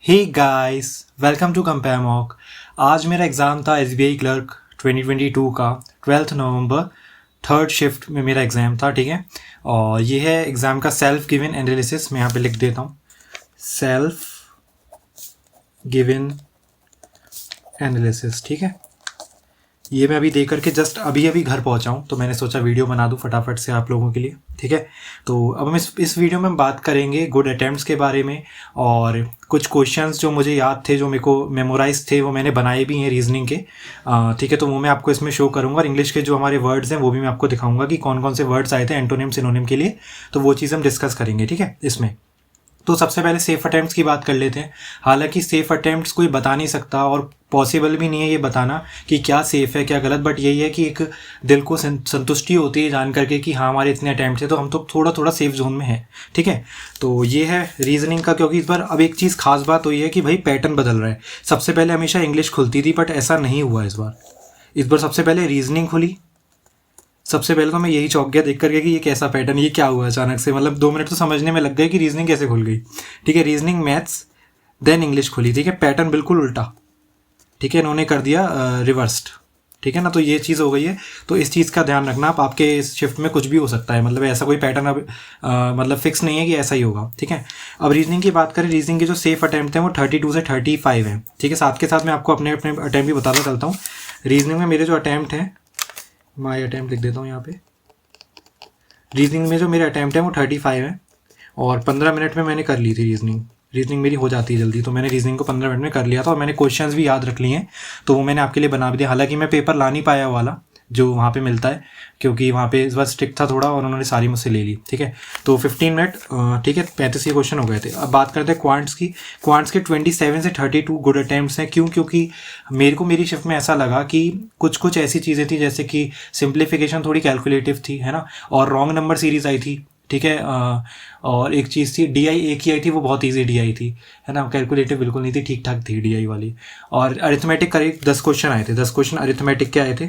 Hey guys, welcome to compare mock. आज मेरा exam था एसबीआई क्लर्क 2022 का 12 नवंबर, थर्ड शिफ्ट में मेरा एग्ज़ाम था। ठीक है, और ये है एग्ज़ाम का सेल्फ गिवन एनालिसिस। मैं यहाँ पे लिख देता हूँ सेल्फ गिवन एनालिसिस। ठीक है, ये मैं अभी दे करके जस्ट अभी घर पहुंचा हूँ, तो मैंने सोचा वीडियो बना दूँ फटाफट से आप लोगों के लिए। ठीक है, तो अब हम इस वीडियो में बात करेंगे गुड अटैम्प्ट्स के बारे में, और कुछ क्वेश्चंस जो मुझे याद थे, जो मेरे को मेमोराइज थे, वो मैंने बनाए भी हैं रीजनिंग के। ठीक है, तो वो मैं आपको इसमें शो करूँगा, और इंग्लिश के जो हमारे वर्ड्स हैं वो भी मैं आपको दिखाऊंगा कि कौन कौन से वर्ड्स आए थे एंटोनिम सिनोनिम के लिए। तो वो चीज़ हम डिस्कस करेंगे। ठीक है, इसमें तो सबसे पहले सेफ अटैम्प्ट्स की बात कर लेते हैं। हालांकि सेफ अटैम्प्ट्स कोई बता नहीं सकता, और पॉसिबल भी नहीं है ये बताना कि क्या सेफ है क्या गलत, बट यही है कि एक दिल को संतुष्टि होती है जान करके कि हाँ हमारे इतने अटैम्प्ट है, तो हम तो थोड़ा थोड़ा सेफ जोन में है। ठीक है, तो ये है रीजनिंग का। क्योंकि इस बार अब एक चीज़ खास बात हुई है कि भाई पैटर्न बदल रहा है। सबसे पहले हमेशा इंग्लिश खुलती थी, बट ऐसा नहीं हुआ इस बार। सबसे पहले रीजनिंग खुली। सबसे पहले तो मैं यही चौंक गया देख करके कि ये कैसा पैटर्न, ये क्या हुआ अचानक से। मतलब 2 मिनट तो समझने में लग गए कि रीजनिंग कैसे खुल गई। ठीक है, रीजनिंग मैथ्स देन इंग्लिश खुली। ठीक है, पैटर्न बिल्कुल उल्टा। ठीक है, इन्होंने कर दिया रिवर्स्ड। ठीक है ना, तो ये चीज़ हो गई है। तो इस चीज़ का ध्यान रखना आप, आपके इस शिफ्ट में कुछ भी हो सकता है। मतलब ऐसा कोई पैटर्न अब मतलब फिक्स नहीं है कि ऐसा ही होगा। ठीक है, अब रीजनिंग की बात करें, रीजनिंग के जो सेफ अटैम्प्ट हैं वो 32 से 35 हैं। ठीक है, साथ के साथ मैं आपको अपने अपने अटैम्प्ट भी बताता चलता हूँ। रीजनिंग में मेरे जो अटैम्प्ट हैं, माई अटैम्प्ट लिख देता हूँ यहाँ पे। रीजनिंग में जो मेरे अटैम्प्ट हैं वो 35 हैं, और 15 मिनट में मैंने कर ली थी रीजनिंग मेरी हो जाती है जल्दी, तो मैंने रीजनिंग को 15 मिनट में कर लिया था, और मैंने क्वेश्चंस भी याद रख लिए हैं, तो वो मैंने आपके लिए बना भी दिया। हालांकि मैं पेपर ला नहीं पाया वाला जो वहाँ पे मिलता है, क्योंकि वहाँ पे इस बार स्ट्रिक्ट था थोड़ा, और उन्होंने सारी मुझसे ले ली। ठीक है, तो 15 मिनट। ठीक है, 35 के क्वेश्चन हो गए थे। अब बात करते हैं क्वांट्स की। क्वांट्स के 27 से 32 गुड अटैम्प्ट्स हैं। क्यों? क्योंकि मेरी शिफ्ट में ऐसा लगा कि कुछ कुछ ऐसी चीज़ें थी, जैसे कि सिंप्लीफिकेशन थोड़ी कैलकुलेटिव थी, है ना, और रॉन्ग नंबर सीरीज आई थी। ठीक है, और एक चीज़ थी डीआई एक ही आई थी, वो बहुत इजी डीआई थी, है ना, कैलकुलेटिव बिल्कुल नहीं थी, ठीक ठाक थी डीआई वाली। और अरिथमेटिक करीब 10 क्वेश्चन आए थे, 10 क्वेश्चन अरिथमेटिक के आए थे।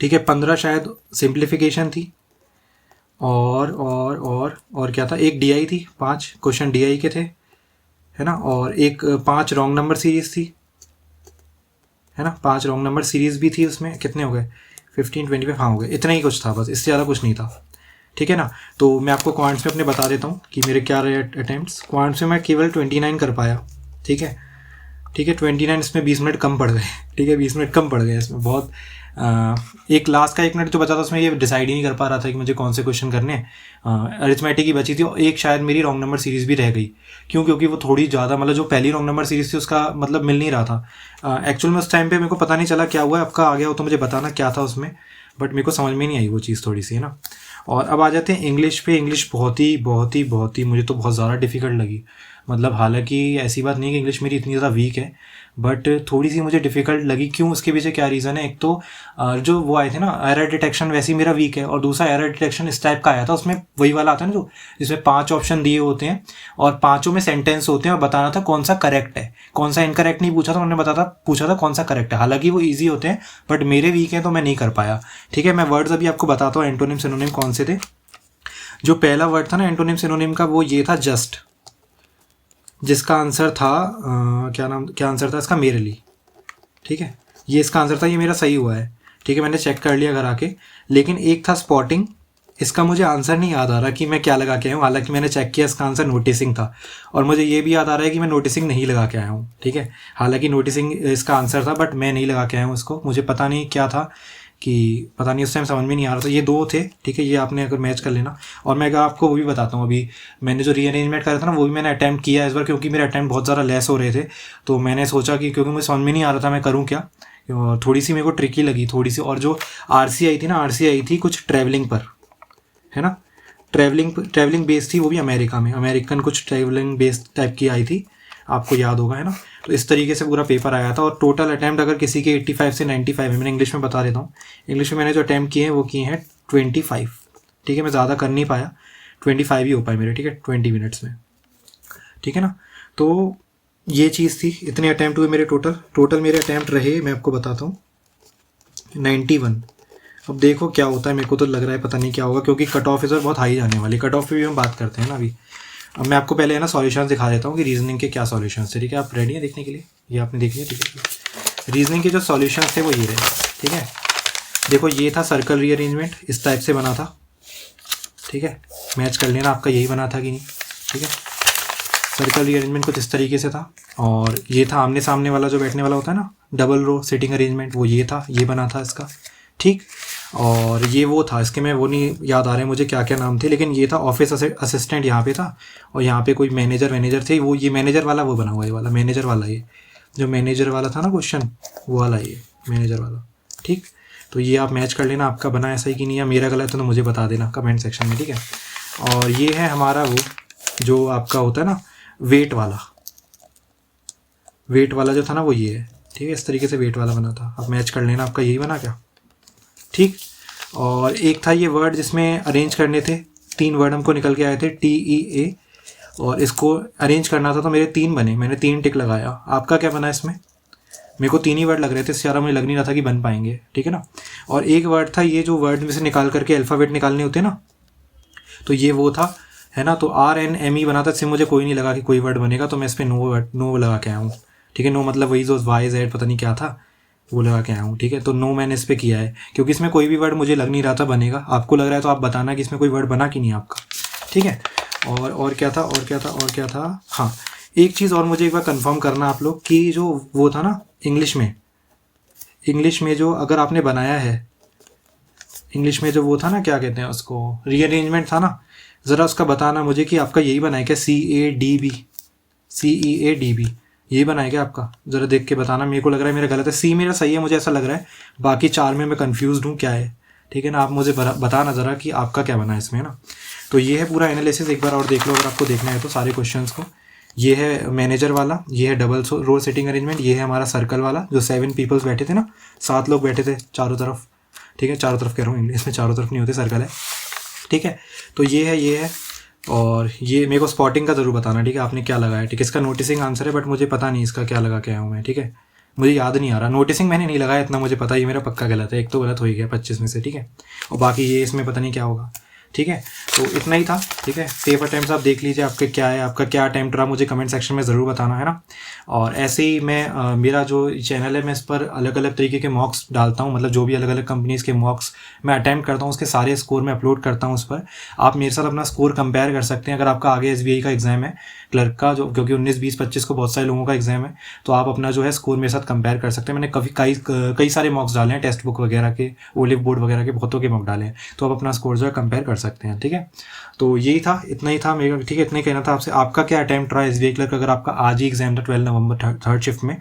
ठीक है, 15 शायद सिंप्लीफिकेशन थी, और क्या था, एक डीआई थी, 5 क्वेश्चन डीआई के थे, है ना, और एक 5 रॉन्ग नंबर सीरीज थी, है ना, 5 रॉन्ग नंबर सीरीज भी थी उसमें। कितने हो गए? 15 25, हाँ हो गए। इतना ही कुछ था बस, इससे ज़्यादा कुछ नहीं था। ठीक है ना, तो मैं आपको क्वांट्स में अपने बता देता हूँ कि मेरे क्या रहे अटैम्प्ट्स। क्वांट्स में मैं केवल 29 कर पाया। ठीक है, 29, इसमें 20 मिनट कम पड़ गए। ठीक है, 20 मिनट कम पड़ गए इसमें बहुत। एक लास्ट का 1 मिनट जो बचा था, उसमें ये डिसाइड ही नहीं कर पा रहा था कि मुझे कौन से क्वेश्चन करने हैं। अरिथमेटिक ही बची थी, और एक शायद मेरी रॉन्ग नंबर सीरीज़ भी रह गई। क्यों? क्योंकि वो थोड़ी ज़्यादा, मतलब जो पहली रॉन्ग नंबर सीरीज़ थी उसका मतलब मिल नहीं रहा था। एक्चुअल में उस टाइम पे मेरे को पता नहीं चला क्या हुआ है। आपका आ गया हो तो मुझे बताना क्या था उसमें, बट मेरे को समझ में नहीं आई वो चीज़ थोड़ी सी, है ना। और अब आ जाते हैं इंग्लिश पे। इंग्लिश बहुत ही मुझे तो बहुत ज़्यादा डिफ़िकल्ट लगी। मतलब हालांकि ऐसी बात नहीं कि इंग्लिश मेरी इतनी ज़्यादा वीक है, बट थोड़ी सी मुझे डिफ़िकल्ट लगी। क्यों? उसके पीछे क्या रीज़न है? एक तो जो वो आए थे ना एरर डिटेक्शन, वैसे ही मेरा वीक है, और दूसरा एरर डिटेक्शन इस टाइप का आया था, उसमें वही वाला आता है ना जो जिसमें 5 ऑप्शन दिए होते हैं, और 5 में सेंटेंस होते हैं, और बताना था कौन सा करेक्ट है, कौन सा इनकरेक्ट नहीं पूछा था उन्होंने, पूछा था कौन सा करेक्ट है। हालांकि वो ईजी होते हैं, बट मेरे वीक हैं तो मैं नहीं कर पाया। ठीक है, मैं वर्ड्स अभी आपको बताता हूँ एंटोनिम सिनोनिम कौन से थे। जो पहला वर्ड था ना एंटोनिम सिनोनिम का, वो ये था जस्ट, जिसका आंसर था क्या आंसर था इसका? मेरे। ठीक है, ये इसका आंसर था, ये मेरा सही हुआ है। ठीक है, मैंने चेक कर लिया घर आके। लेकिन एक था स्पॉटिंग, इसका मुझे आंसर नहीं याद आ रहा कि मैं क्या लगा के आया हूँ। हालांकि मैंने चेक किया, इसका आंसर नोटिसिंग था, और मुझे ये भी याद आ रहा है कि मैं नोटिसिंग नहीं लगा के आया हूँ। ठीक है, हालांकि नोटिसिंग इसका आंसर था, बट मैं नहीं लगा के आया हूँ इसको। मुझे पता नहीं क्या था, कि पता नहीं, उस टाइम समझ में नहीं आ रहा था। ये 2 थे। ठीक है, ये आपने अगर मैच कर लेना। और मैं अगर आपको वो भी बताता हूँ, अभी मैंने जो रीअरेंजमेंट करा था ना, वो भी मैंने अटैम्प्ट किया इस बार, क्योंकि मेरे अटैम्प्ट बहुत ज़्यादा लेस हो रहे थे। तो मैंने सोचा कि क्योंकि मुझे समझ में नहीं आ रहा था मैं करूँ क्या, थोड़ी सी मेरे को ट्रिकी लगी थोड़ी सी। और जो आरसी आई थी ना, आरसी आई थी कुछ ट्रैवलिंग पर, है ना, ट्रैवलिंग बेस्ड थी, वो भी अमेरिका में, अमेरिकन कुछ ट्रैवलिंग बेस्ड टाइप की आई थी, आपको याद होगा, है ना। तो इस तरीके से पूरा पेपर आया था। और टोटल अटैम्प्ट अगर किसी के 85 से 95 है, मैंने इंग्लिश में बता देता हूँ। इंग्लिश में मैंने जो अटैम्प्ट किए हैं वो किए हैं 25। ठीक है, मैं ज़्यादा कर नहीं पाया, 25 ही हो पाए मेरे। ठीक है, 20 मिनट्स में। ठीक है ना, तो ये चीज़ थी। इतने अटैम्प्ट हुए मेरे टोटल मेरे अटैम्प्ट रहे, मैं आपको बताता हूँ, 91। अब देखो क्या होता है, मेरे को तो लग रहा है पता नहीं क्या होगा, क्योंकि कट ऑफ इस बार बहुत हाई जाने वाली। कट ऑफ पे भी हम बात करते हैं ना अभी। अब मैं आपको पहले है ना सॉल्यूशंस दिखा देता हूँ कि रीजनिंग के क्या सॉल्यूशंस थे, ठीक है। आप रेडी हैं देखने के लिए? ये आपने देख लिया, ठीक है। रीजनिंग के जो सॉल्यूशंस थे वो ये रहे, ठीक है। देखो ये था सर्कल रीअरेंजमेंट, इस टाइप से बना था, ठीक है। मैच कर लेना आपका यही बना था कि नहीं, ठीक है। सर्कल रीअरेंजमेंट कुछ इस तरीके से था। और ये था आमने सामने वाला जो बैठने वाला होता है ना, डबल रो सिटिंग अरेंजमेंट, वो ये था, ये बना था इसका, ठीक। और ये वो था, इसके मैं वो नहीं याद आ रहे मुझे क्या क्या नाम थे, लेकिन ये था ऑफिस असिस्टेंट यहाँ पे था, और यहाँ पे कोई मैनेजर थे, वो ये मैनेजर वाला वो बना हुआ है, ये वाला मैनेजर वाला, ये जो मैनेजर वाला था ना क्वेश्चन, वो वाला ये मैनेजर वाला, ठीक। तो ये आप मैच कर लेना आपका बना ऐसा ही कि नहीं, या मेरा गलत है तो मुझे बता देना कमेंट सेक्शन में, ठीक है। और ये है हमारा वो जो आपका होता है ना वेट वाला जो था ना वो ये है, ठीक है। इस तरीके से वेट वाला बना था, अब मैच कर लेना आपका यही बना क्या, ठीक। और एक था ये वर्ड जिसमें अरेंज करने थे, 3 वर्ड हमको निकल के आए थे TEA, और इसको अरेंज करना था तो मेरे 3 बने, मैंने 3 टिक लगाया। आपका क्या बना इसमें? मेरे को 3 ही वर्ड लग रहे थे, इससे ज़्यादा मुझे लग नहीं रहा था कि बन पाएंगे, ठीक है ना। और एक वर्ड था ये जो वर्ड में से निकाल करके अल्फ़ाबेट निकालने होते ना, तो ये वो था, है ना। तो RNME बना था, इससे मुझे कोई नहीं लगा कि कोई वर्ड बनेगा, तो मैं इस पर नो लगा के आया हूँ, ठीक है। नो मतलब वही जो YZ पता नहीं क्या था वो लगा के आया हूँ, ठीक है। तो नो मैंने इस पर किया है क्योंकि इसमें कोई भी वर्ड मुझे लग नहीं रहा था बनेगा। आपको लग रहा है तो आप बताना कि इसमें कोई वर्ड बना कि नहीं आपका, ठीक है। और क्या था, हाँ एक चीज़ और मुझे एक बार कंफर्म करना आप लोग कि जो वो था ना इंग्लिश में जो अगर आपने बनाया है इंग्लिश में जो वो था ना, क्या कहते हैं उसको, रीअरेंजमेंट था ना, ज़रा उसका बताना मुझे कि आपका यही बना है क्या, CEADB यही बना है क्या आपका? ज़रा देख के बताना, मेरे को लग रहा है मेरा गलत है, C मेरा सही है मुझे ऐसा लग रहा है, बाकी 4 में मैं कन्फ्यूज़ हूँ क्या है, ठीक है ना। आप मुझे बताना ज़रा कि आपका क्या बना है इसमें, ना। तो ये है पूरा एनालिसिस, एक बार और देख लो अगर आपको देखना है तो सारे क्वेश्चंस को। ये है मैनेजर वाला, ये है डबल रो सिटिंग अरेंजमेंट, ये है हमारा सर्कल वाला जो 7 पीपल्स बैठे थे ना, 7 लोग बैठे थे चारों तरफ, ठीक है। चारों तरफ कह रहा हूँ, इंग्लिश में चारों तरफ नहीं होते, सर्कल है, ठीक है। तो ये है और ये मेरे को स्पॉटिंग का ज़रूर बताना, ठीक है, आपने क्या लगाया, ठीक है। इसका नोटिसिंग आंसर है बट मुझे पता नहीं इसका क्या लगा के आया हूँ मैं, ठीक है। मुझे याद नहीं आ रहा, नोटिसिंग मैंने नहीं लगाया इतना मुझे पता, ये मेरा पक्का गलत है, एक तो गलत हो ही गया 25 में से, ठीक है। और बाकी ये इसमें पता नहीं क्या होगा, ठीक है। तो इतना ही था, ठीक है। सेफ अटैम्प्ट्स आप देख लीजिए आपके क्या है, आपका क्या अटैम्प्ट रहा, मुझे कमेंट सेक्शन में ज़रूर बताना, है ना। और ऐसे ही मैं मेरा जो चैनल है मैं इस पर अलग अलग तरीके के मॉक्स डालता हूँ, मतलब जो भी अलग अलग कंपनीज़ के मॉक्स मैं अटैम्प्ट करता हूँ उसके सारे स्कोर मैं अपलोड करता हूँ उस पर। आप मेरे साथ अपना स्कोर कंपेयर कर सकते हैं अगर आपका आगे SBI का एग्ज़ाम है क्लर्क का, जो क्योंकि 19, 20, 25 को बहुत सारे लोगों का एग्ज़ाम है, तो आप अपना जो है स्कोर मेरे साथ कंपेयर कर सकते हैं। मैंने कई सारे मॉक्स डाले हैं, टेक्स्ट बुक वगैरह के, ओलिव बोर्ड वगैरह के बहुतों के मॉक डाले हैं, तो आप अपना स्कोर जो है कंपेयर कर सकते हैं, ठीक है। तो यही था, इतना ही था मेरा, ठीक है। इतना ही कहना था आपसे। आपका क्या अटैम्प्ट रहा SBI क्लर्क, अगर आपका आज ही एग्जाम था 12 नवंबर 3rd शिफ्ट में,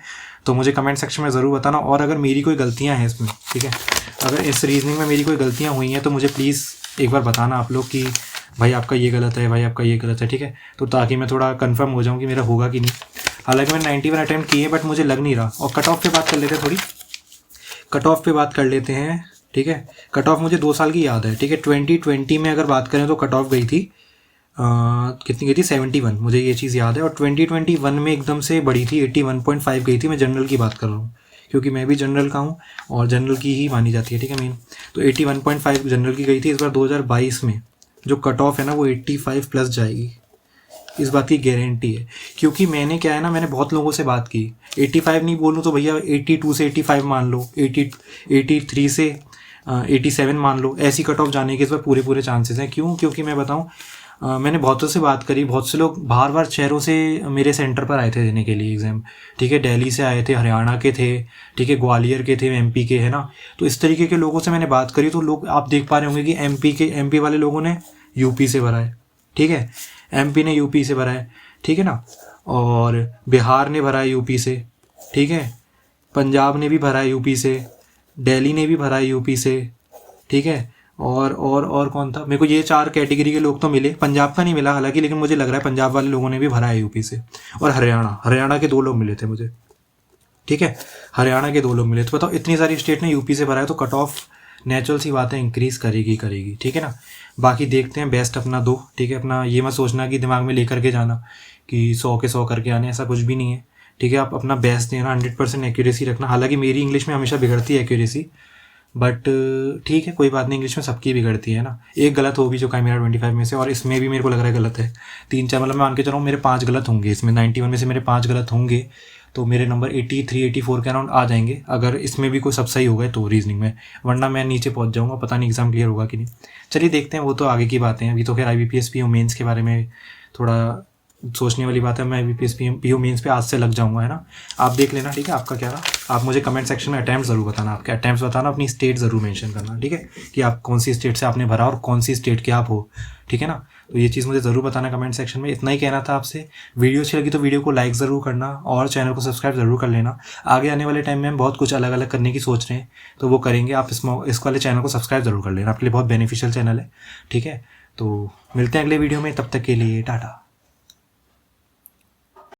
तो मुझे कमेंट सेक्शन में ज़रूर बताना। और अगर मेरी कोई गलतियाँ हैं इसमें, ठीक है, अगर इस रीजनिंग में मेरी कोई गलतियाँ हुई हैं तो मुझे प्लीज़ एक बार बताना आप लोग कि भाई आपका ये गलत है, भाई आपका ये गलत है, ठीक है। तो ताकि मैं थोड़ा कंफर्म हो जाऊँ कि मेरा होगा कि नहीं। हालांकि मैंने 91 अटैम्प्ट किए बट मुझे लग नहीं रहा। और कट ऑफ पे बात कर लेते हैं, थोड़ी कट ऑफ पे बात कर लेते हैं, ठीक है। कट ऑफ मुझे 2 साल की याद है, ठीक है। 2020 में अगर बात करें तो कट ऑफ गई थी कितनी गई थी, 71, मुझे ये चीज़ याद है। और 2021 में एकदम से बढ़ी थी, 81.5 गई थी। मैं जनरल की बात कर रहा हूँ क्योंकि मैं भी जनरल का हूँ और जनरल की ही मानी जाती है, ठीक है, मेन। तो 81.5 जनरल की गई थी। इस बार 2022 में जो कट ऑफ है ना वो 85 प्लस जाएगी, इस बात की गारंटी है। क्योंकि मैंने क्या है ना, मैंने बहुत लोगों से बात की, 85 नहीं बोलूँ तो भैया 82 से 85 मान लो, 83 से 87 मान लो, ऐसी कट ऑफ जाने के इस बार पूरे चांसेस हैं। क्यों? क्योंकि मैं बताऊँ, मैंने बहुतों से बात करी, बहुत से लोग बाहर शहरों से मेरे सेंटर पर आए थे देने के लिए एग्ज़ाम, ठीक है। दिल्ली से आए थे, हरियाणा के थे, ठीक है, ग्वालियर के थे, MP के, है ना। तो इस तरीके के लोगों से मैंने बात करी, तो लोग आप देख पा रहे होंगे कि MP वाले लोगों ने UP से भरा है, ठीक है, MP ने UP से भरा है, ठीक है ना। और बिहार ने भरा है UP से, ठीक है, पंजाब ने भी भरा है UP से, दिल्ली ने भी भरा है UP से, ठीक है। और कौन था, मेरे को ये 4 कैटेगरी के लोग तो मिले, पंजाब का नहीं मिला हालांकि, लेकिन मुझे लग रहा है पंजाब वाले लोगों ने भी भरा है UP से। और हरियाणा के 2 लोग मिले थे मुझे, ठीक है, हरियाणा के 2 लोग मिले। तो बताओ, इतनी सारी स्टेट ने UP से भरा है, तो कट ऑफ नेचुरल सी बात है इंक्रीज़ करेगी, ठीक है ना। बाकी देखते हैं, बेस्ट अपना दो, ठीक है। अपना ये मत सोचना कि दिमाग में लेकर के जाना कि 100 के 100 करके आने, ऐसा कुछ भी नहीं है, ठीक है। आप अपना बेस्ट देना, 100% एक्यूरेसी रखना। हालांकि मेरी इंग्लिश में हमेशा बिगड़ती है एक्यूरेसी, बट ठीक है, कोई बात नहीं, इंग्लिश में सबकी बिगड़ती है ना। एक गलत हो भी चुका है मेरा 25 में से, और इसमें भी मेरे को लग रहा है गलत है 3-4, मतलब मैं मान के चल रहा हूँ मेरे 5 गलत होंगे इसमें, 91 में से मेरे 5 गलत होंगे, तो मेरे नंबर 83-84 के अराउंड आ जाएंगे अगर इसमें भी कोई सब सही हो गए तो रीजनिंग में, वरना मैं नीचे पहुंच जाऊंगा, पता नहीं एग्ज़ाम क्लियर होगा कि नहीं। चलिए देखते हैं, वो तो आगे की बातें हैं। अभी तो खैर IBPS PO मेंस के बारे में थोड़ा सोचने वाली बात है। मैं IBPS PO मेंस पे आज से लग जाऊंगा, है ना। आप देख लेना, ठीक है, आपका क्या रहा। आप मुझे कमेंट सेक्शन में अटैम्प्ट ज़रूर बताना, आपके अटैम्प्ट बताना, अपनी स्टेट ज़रूर मेंशन करना, ठीक है, कि आप कौन सी स्टेट से आपने भरा और कौन सी स्टेट के आप हो, ठीक है ना। तो ये चीज़ मुझे ज़रूर बताना कमेंट सेक्शन में। इतना ही कहना था आपसे। वीडियो अच्छी लगी तो वीडियो को लाइक ज़रूर करना और चैनल को सब्सक्राइब ज़रूर कर लेना। आगे आने वाले टाइम में हम बहुत कुछ अलग अलग करने की सोच रहे हैं, तो वो करेंगे। आप इस वाले चैनल को सब्सक्राइब ज़रूर कर लेना, आपके लिए बहुत बेनिफिशियल चैनल है, ठीक है। तो मिलते हैं अगले वीडियो में, तब तक के लिए टाटा।